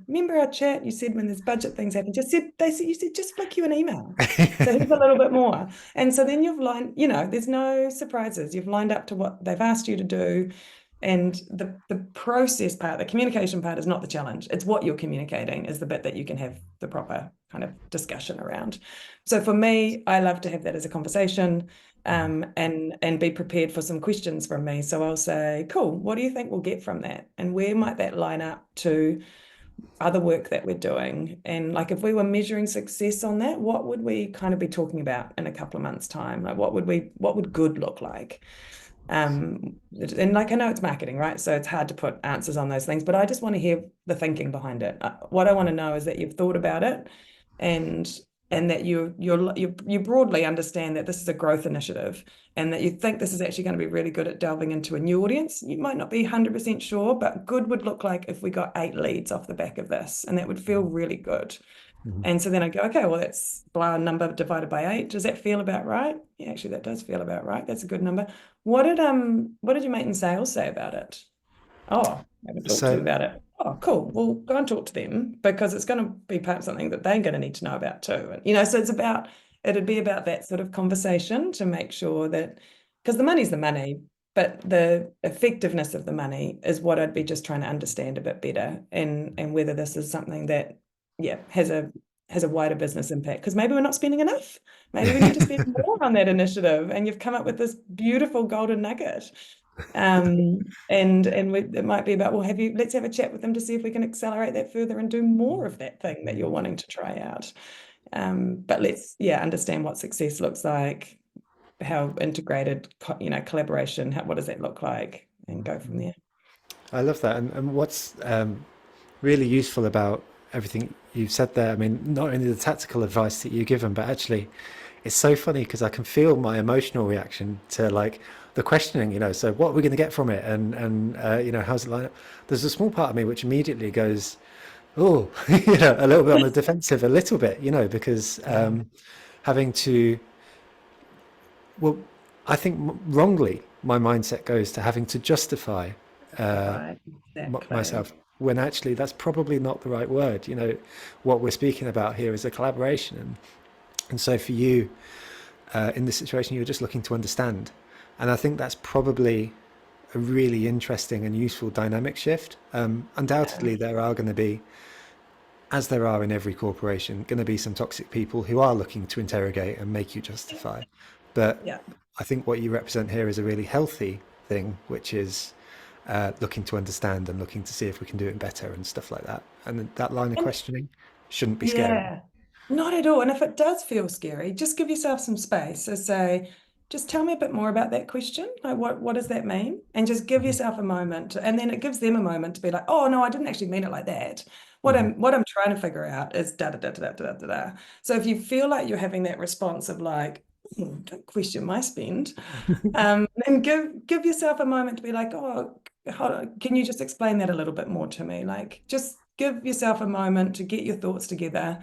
remember our chat? You said when there's budget things happen, you said just flick you an email. So here's a little bit more. And so then you've lined, there's no surprises. You've lined up to what they've asked you to do. And the process part, the communication part is not the challenge. It's what you're communicating is the bit that you can have the proper kind of discussion around. So for me, I love to have that as a conversation, and be prepared for some questions from me. So I'll say, cool, what do you think we'll get from that? And where might that line up to other work that we're doing? And like if we were measuring success on that, what would we kind of be talking about in a couple of months' time? Like what would good look like? And like I know it's marketing, right? So it's hard to put answers on those things, but I just want to hear the thinking behind it. What I want to know is that you've thought about it, and that you broadly understand that this is a growth initiative, and that you think this is actually going to be really good at delving into a new audience. You might not be 100% sure, but good would look like if we got 8 leads off the back of this, and that would feel really good. And so then I go, okay, well, that's blah number divided by 8. Does that feel about right? Yeah, actually, that does feel about right. That's a good number. What did your mate in sales say about it? Oh, I haven't talked to them So about it. Oh, cool. Well, go and talk to them, because it's going to be part of something that they're going to need to know about too. And so it'd be about that sort of conversation to make sure that, because the money's the money, but the effectiveness of the money is what I'd be just trying to understand a bit better, and whether this is something that yeah, has a wider business impact, because maybe we're not spending enough. Maybe we need to spend more on that initiative, and you've come up with this beautiful golden nugget. It might be about, well, let's have a chat with them to see if we can accelerate that further and do more of that thing that you're wanting to try out. But let's, yeah, understand what success looks like, how integrated, collaboration, what does that look like, and go from there. I love that. And what's really useful about everything you've said there, I mean, not only the tactical advice that you've given, but actually it's so funny because I can feel my emotional reaction to like the questioning, so what are we going to get from it? And how's it line up? There's a small part of me which immediately goes, oh, a little bit on the defensive, a little bit, because having to, well, I think wrongly, my mindset goes to having to justify Right, exactly. myself when actually that's probably not the right word. What we're speaking about here is a collaboration. And so for you, in this situation, you're just looking to understand. And I think that's probably a really interesting and useful dynamic shift. Yeah, Undoubtedly, there are going to be, as there are in every corporation, going to be some toxic people who are looking to interrogate and make you justify. But yeah. I think what you represent here is a really healthy thing, which is looking to understand and looking to see if we can do it better and stuff like that. And that line of And questioning shouldn't be scary. yeah, not at all. And if it does feel scary, just give yourself some space. So say, just tell me a bit more about that question. Like, what does that mean? And just give Mhm, yourself a moment. And then it gives them a moment to be like, oh no, I didn't actually mean it like that. What mhm. I'm trying to figure out is da da da da da da da da. So if you feel like you're having that response of like, don't question my spend, and give yourself a moment to be like, oh, hold on, can you just explain that a little bit more to me? Like, just give yourself a moment to get your thoughts together.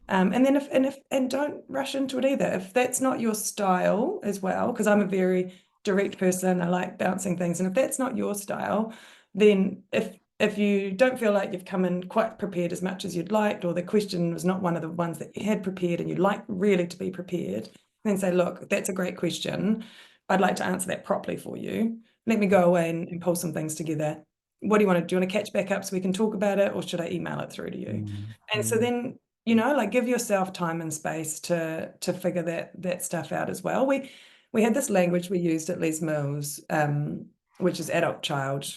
And then and don't rush into it either. If that's not your style as well, because I'm a very direct person, I like bouncing things. And if that's not your style, then if you don't feel like you've come in quite prepared as much as you'd liked, or the question was not one of the ones that you had prepared and you'd like really to be prepared, then say, look, that's a great question. I'd like to answer that properly for you. Let me go away and pull some things together. What do you want to do? You want to catch back up so we can talk about it, or should I email it through to you? Mm, And so mm. then, like give yourself time and space to figure that stuff out as well. We had this language we used at Les Mills, which is adult to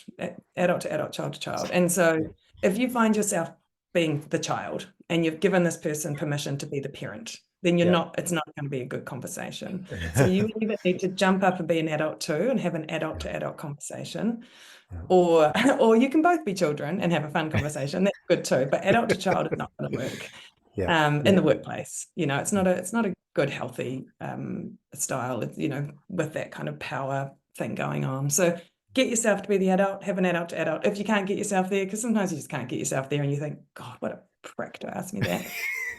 adult, child to child. And so Yeah. if you find yourself being the child and you've given this person permission to be the parent, then Yeah. it's not going to be a good conversation. So you either need to jump up and be an adult too and have an adult to adult conversation, or or you can both be children and have a fun conversation. That's good too. But adult to child is not going to work Yeah. in Yeah. the workplace. It's not a good, healthy style, with that kind of power thing going on. So get yourself to be the adult, have an adult to adult. If you can't get yourself there, because sometimes you just can't get yourself there and you think, God, what a prick to ask me that.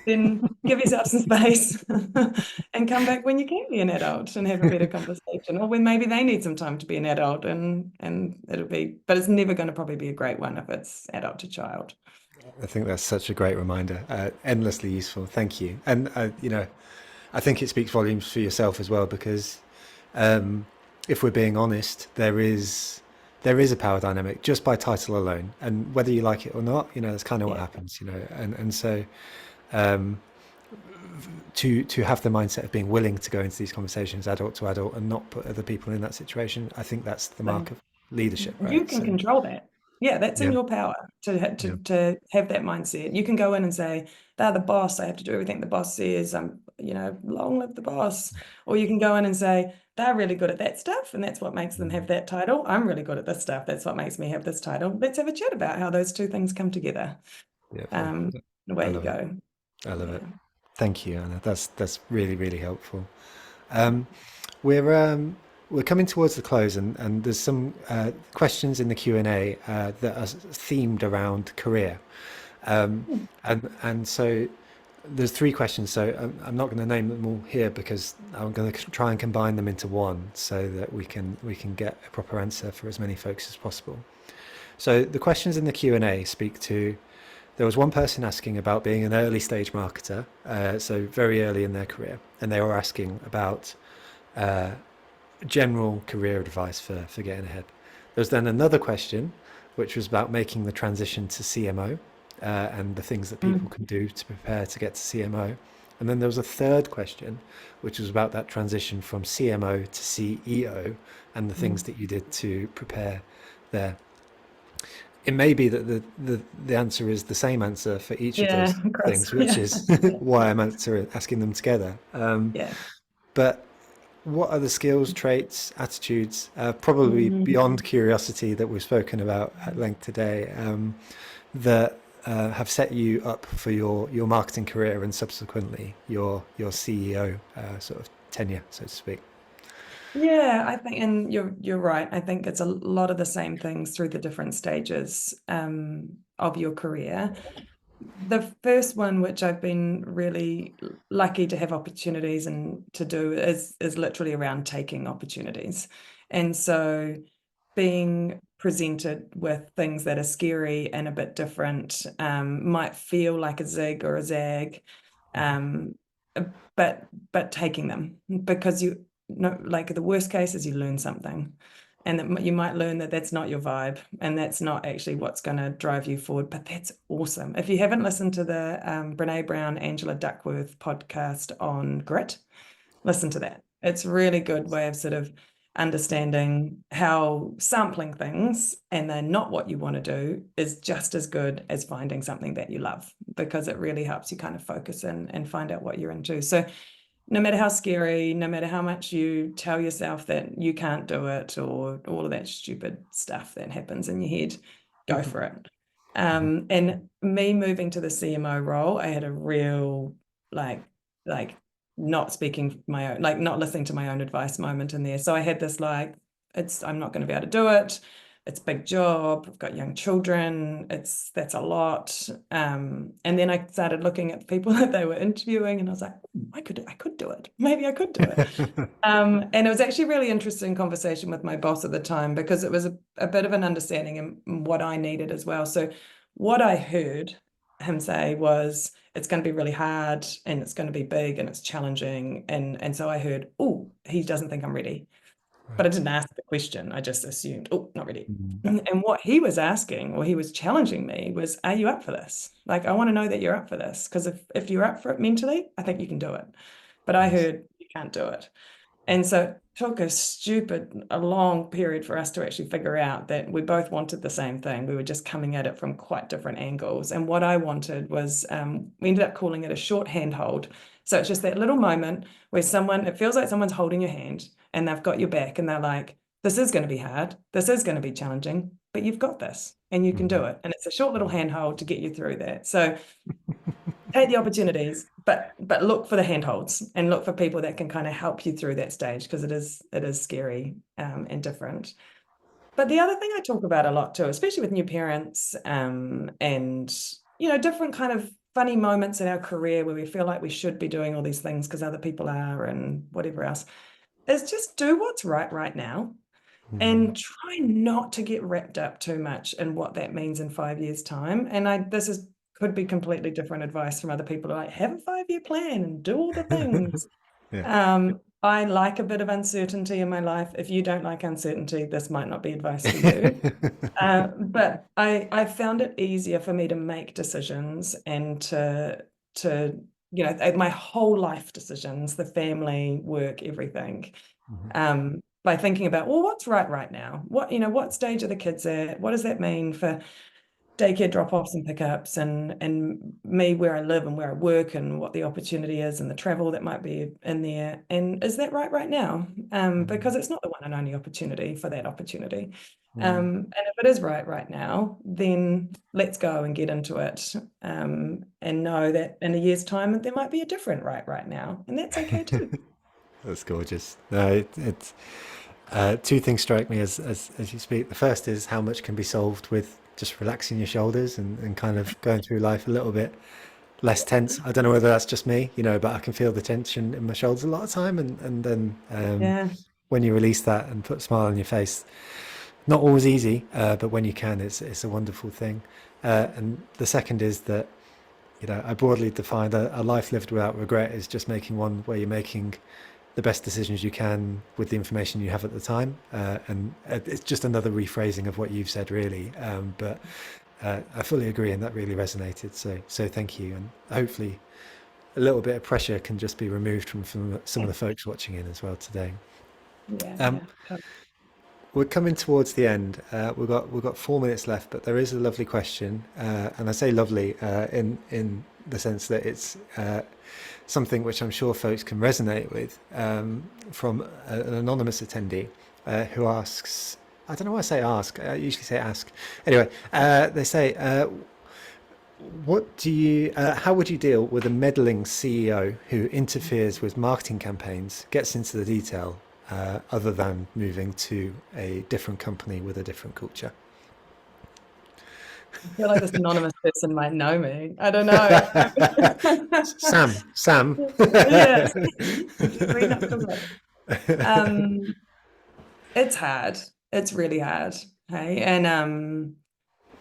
Then give yourself some space and come back when you can be an adult and have a better conversation. Or when maybe they need some time to be an adult, and but it's never going to probably be a great one if it's adult to child. I think that's such a great reminder. Endlessly useful. Thank you. And I think it speaks volumes for yourself as well because if we're being honest, there is a power dynamic just by title alone, and whether you like it or not, that's kind of what Yeah. happens. And so to have the mindset of being willing to go into these conversations, adult to adult, and not put other people in that situation, I think that's the So mark of leadership, you right? can So control that. Yeah, that's in yeah, your power yeah, to have that mindset. You can go in and say, they're the boss. I have to do everything the boss says. Long live the boss. Or you can go in and say, they're really good at that stuff, and that's what makes them have that title. I'm really good at this stuff. That's what makes me have this title. Let's have a chat about how those two things come together. beautiful. Um, I away you love it. go. I love it. Yeah. Thank you, Anna. That's really really helpful. Um, we're coming towards the close, and there's some questions in the Q&A that are themed around career, and so there's three questions. So I'm not going to name them all here because I'm going to try and combine them into one so that we can get a proper answer for as many folks as possible. So the questions in the Q&A speak to. There was one person asking about being an early stage marketer, so very early in their career, and they were asking about general career advice for getting ahead. There was then another question, which was about making the transition to CMO, and the things that people Mm. can do to prepare to get to CMO. And then there was a third question, which was about that transition from CMO to CEO and the things Mm. that you did to prepare there. It may be that the answer is the same answer for each of Yeah, those gross. things, which Yeah. is why I'm asking them together. Yeah. But what are the skills, traits, attitudes, probably Mm. beyond curiosity that we've spoken about at length today, that have set you up for your marketing career and subsequently your CEO sort of tenure, so to speak? Yeah, I think, and you're right. I think it's a lot of the same things through the different stages of your career. The first one, which I've been really lucky to have opportunities and to do, is literally around taking opportunities. And so being presented with things that are scary and a bit different might feel like a zig or a zag, um, but taking them because you know, like the worst case is you learn something, and that you might learn that that's not your vibe and that's not actually what's going to drive you forward. But that's awesome. If you haven't listened to the Brene Brown, Angela Duckworth podcast on grit, listen to that. It's a really good way of sort of understanding how sampling things and they're not what you want to do is just as good as finding something that you love, because it really helps you kind of focus in and find out what you're into. So no matter how scary, no matter how much you tell yourself that you can't do it or all of that stupid stuff that happens in your head, go for it. And me moving to the CMO role, I had a real like like not speaking my own, like not listening to my own advice moment in there. So I had this like, I'm not going to be able to do it. It's a big job. I've got young children. That's a lot. And then I started looking at the people that they were interviewing, and I was like, I could do it. Maybe I could do it. And it was actually a really interesting conversation with my boss at the time because it was a bit of an understanding in what I needed as well. So what I heard him say was, it's going to be really hard and it's going to be big and it's challenging. And so I heard, oh, he doesn't think I'm ready. But I Right. didn't ask the question. I just assumed, oh, not ready. Mm. And what he was asking, or he was challenging me, was, are you up for this? Like, I want to know that you're up for this. Because if you're up for it mentally, I think you can do it. But I Nice. heard you can't do it. And so it took a long period for us to actually figure out that we both wanted the same thing. We were just coming at it from quite different angles. And what I wanted was, we ended up calling it a short handhold. So it's just that little moment where it feels like someone's holding your hand and they've got your back and they're like, this is going to be hard. This is going to be challenging, but you've got this and you can do Mhm. it. And it's a short little handhold to get you through that. So take the opportunities, but look for the handholds and look for people that can kind of help you through that stage because it is scary and different. But the other thing I talk about a lot too, especially with new parents, and different kind of funny moments in our career where we feel like we should be doing all these things because other people are and whatever else, is just do what's right now Mhm. and try not to get wrapped up too much in what that means in 5 years' time. And this is could be completely different advice from other people who are like, have a 5-year plan and do all the things. Yeah. I like a bit of uncertainty in my life. If you don't like uncertainty, this might not be advice for you. But I found it easier for me to make decisions and to my whole life decisions, the family, work, everything, Mhm. by thinking about, well, what's right now? What stage are the kids at? What does that mean for daycare drop-offs and pickups and me where I live and where I work and what the opportunity is and the travel that might be in there? And is that right now? Mhm. Because it's not the one and only opportunity for that opportunity. Mm. And if it is right now, then let's go and get into it. And know that in a year's time, there might be a different right now. And that's okay too. That's gorgeous. No, it's two things strike me as you speak. The first is how much can be solved with just relaxing your shoulders and kind of going through life a little bit less tense. I don't know whether that's just me, but I can feel the tension in my shoulders a lot of time, and then Yeah. when you release that and put a smile on your face, not always easy, but when you can, it's a wonderful thing. And the second is that I broadly define a life lived without regret is just making one where you're making the best decisions you can with the information you have at the time. And it's just another rephrasing of what you've said, really. But I fully agree, and that really resonated. So thank you, and hopefully a little bit of pressure can just be removed from some of the folks watching in as well today. Yeah, Um, yeah. Totally. we're coming towards the end. We've got 4 minutes left, but there is a lovely question, and I say lovely in the sense that it's something which I'm sure folks can resonate with, from an anonymous attendee who asks. I don't know why I say ask. I usually say ask. Anyway, they say, how would you deal with a meddling CEO who interferes with marketing campaigns, gets into the detail, other than moving to a different company with a different culture? I feel like this anonymous person might know me. I don't know. Sam. Yes, three not to look. Um, it's hard. It's really hard. Hey, and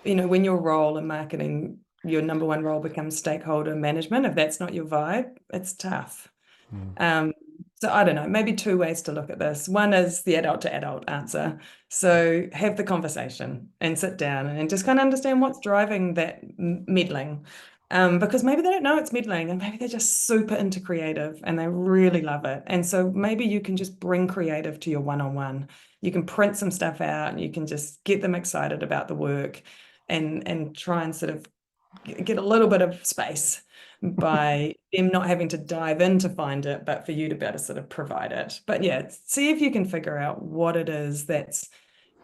when your role in marketing, your number one role becomes stakeholder management, if that's not your vibe, it's tough. Mm, Um, so I don't know, maybe two ways to look at this. One is the adult to adult answer. So have the conversation and sit down and just kind of understand what's driving that meddling. Because maybe they don't know it's meddling and maybe they're just super into creative and they really love it. And so maybe you can just bring creative to your one-on-one. You can print some stuff out and you can just get them excited about the work and try and sort of get a little bit of space by them not having to dive in to find it, but for you to be able to sort of provide it. But yeah, see if you can figure out what it is that's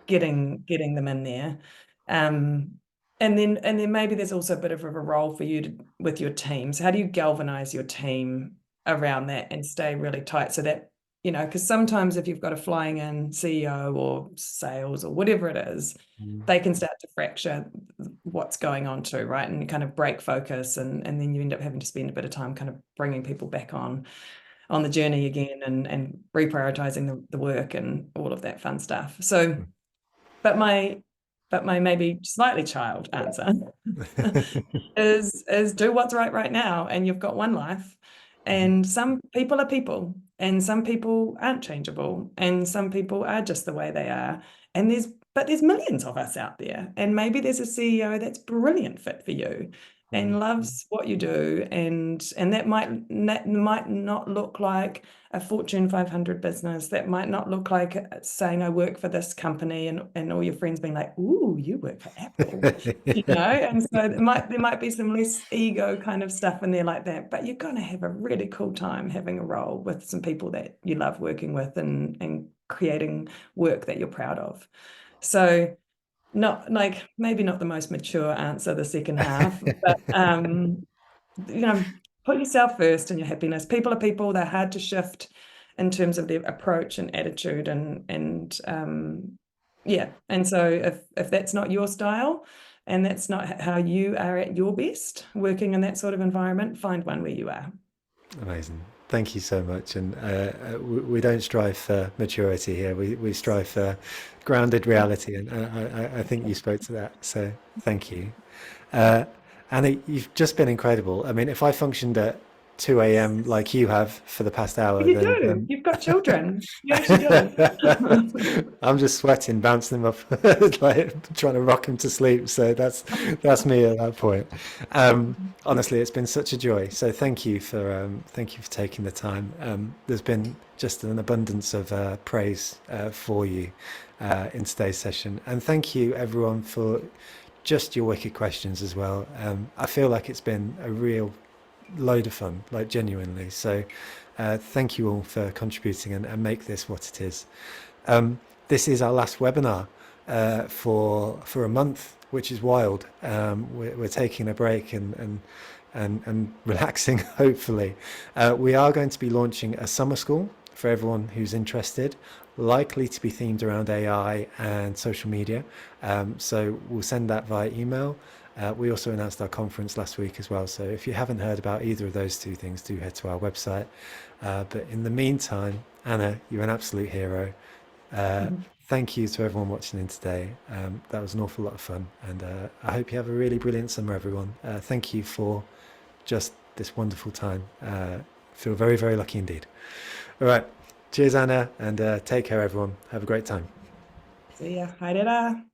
getting them in there. Um, and then maybe there's also a bit of a role for you with your teams. How do you galvanize your team around that and stay really tight so that, because sometimes if you've got a flying in CEO or sales or whatever it is, mm, they can start to fracture what's going on too, right? And kind of break focus, and then you end up having to spend a bit of time kind of bringing people back on the journey again and reprioritizing the work and all of that fun stuff. So, but my maybe slightly child answer is do what's right now, and you've got one life. And some people are people, and some people aren't changeable, and some people are just the way they are. And there's millions of us out there, and maybe there's a CEO that's brilliant fit for you mm, and loves what you do, and that might not look like a Fortune 500 business. That might not look like saying I work for this company and all your friends being like, "Ooh, you work for Apple." And so there might be some less ego kind of stuff in there like that, but you're going to have a really cool time having a role with some people that you love working with and creating work that you're proud of. So not like maybe not the most mature answer, the second half, but you know, put yourself first and your happiness. People are people, they're hard to shift in terms of their approach and attitude and yeah. And so if that's not your style and that's not how you are at your best working in that sort of environment, find one where you are. Amazing. Thank you so much. And we don't strive for maturity here. We strive for grounded reality. And I think you spoke to that. So thank you. Uh, Anna, you've just been incredible. I mean, if I functioned at 2 a.m. like you have for the past hour, You then, do. then You've got children. You actually do. I'm just sweating, bouncing them up, like trying to rock them to sleep. So that's me at that point. Honestly, it's been such a joy. So thank you for taking the time. There's been just an abundance of praise for you in today's session, and thank you everyone for just your wicked questions as well. I feel like it's been a real load of fun, like genuinely. So thank you all for contributing and make this what it is. This is our last webinar for a month, which is wild. We're taking a break and relaxing, hopefully. We are going to be launching a summer school for everyone who's interested, likely to be themed around AI and social media. So we'll send that via email. We also announced our conference last week as well. So if you haven't heard about either of those two things, do head to our website. But in the meantime, Anna, you're an absolute hero. Thank you to everyone watching in today. That was an awful lot of fun. And I hope you have a really brilliant summer, everyone. Thank you for just this wonderful time. Feel very, very lucky indeed. All right. Cheers, Anna. And take care, everyone. Have a great time. See ya. Hi, da.